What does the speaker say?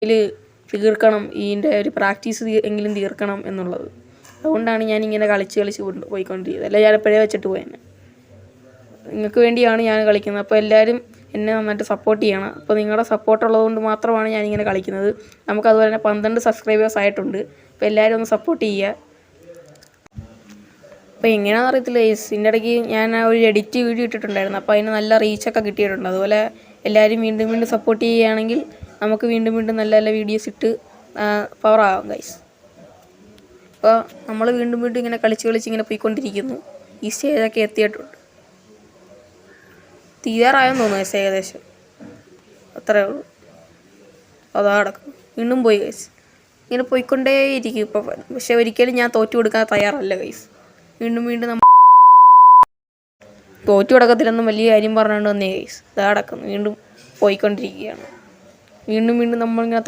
ഇതിൽ തീർക്കണം, ഇതിൻ്റെ ഒരു പ്രാക്ടീസ് എങ്കിലും തീർക്കണം എന്നുള്ളത്. അതുകൊണ്ടാണ് ഞാനിങ്ങനെ കളിച്ച് പോയിക്കൊണ്ടിരിക്കുന്നത്. അല്ല ഞാൻ എപ്പോഴേ വെച്ചിട്ട് പോയേനെ. നിങ്ങൾക്ക് വേണ്ടിയാണ് ഞാൻ കളിക്കുന്നത്. അപ്പോൾ എല്ലാവരും എന്നെ നന്നായിട്ട് സപ്പോർട്ട് ചെയ്യണം. അപ്പോൾ നിങ്ങളുടെ സപ്പോർട്ട് ഉള്ളതുകൊണ്ട് മാത്രമാണ് ഞാനിങ്ങനെ കളിക്കുന്നത്. നമുക്കതുപോലെ തന്നെ 12 സബ്സ്ക്രൈബേഴ്സ് ആയിട്ടുണ്ട്. അപ്പോൾ എല്ലാവരും ഒന്ന് സപ്പോർട്ട് ചെയ്യുക. അപ്പോൾ എങ്ങനെയാണെന്ന് അറിയത്തില്ല ഗൈസ്, ഇതിൻ്റെ ഇടയ്ക്ക് ഞാൻ ഒരു എഡിറ്റ് വീഡിയോ ഇട്ടിട്ടുണ്ടായിരുന്നു. അപ്പോൾ അതിന് നല്ല റീച്ചൊക്കെ കിട്ടിയിട്ടുണ്ട്. അതുപോലെ എല്ലാവരും വീണ്ടും സപ്പോർട്ട് ചെയ്യുകയാണെങ്കിൽ നമുക്ക് വീണ്ടും നല്ല നല്ല വീഡിയോസ് ഇട്ട് പവറാകാം ഗൈസ്. അപ്പോൾ നമ്മൾ വീണ്ടും ഇങ്ങനെ കളിച്ച് ഇങ്ങനെ പോയിക്കൊണ്ടിരിക്കുന്നു. ഈ സ്റ്റേജൊക്കെ എത്തിയിട്ടുണ്ട്. തീരാറായെന്ന് തോന്നുന്നു ഗൈസ്, ഏകദേശം അത്രേ ഉള്ളൂ. അതാ കിടക്കും. വീണ്ടും പോയി ഗൈസ്. ഇങ്ങനെ പോയിക്കൊണ്ടേയിരിക്കും ഇപ്പോൾ. പക്ഷെ ഒരിക്കലും ഞാൻ തോറ്റു കൊടുക്കാൻ തയ്യാറല്ല ഗൈസ്. വീണ്ടും നമ്മൾ തോറ്റു കൊടുക്കത്തില്ലെന്നും വലിയ കാര്യം പറഞ്ഞുകൊണ്ട് വന്നേ ഗൈസ്. ഇതാ കിടക്കുന്നു. വീണ്ടും പോയിക്കൊണ്ടിരിക്കുകയാണ്. വീണ്ടും നമ്മളിങ്ങനെ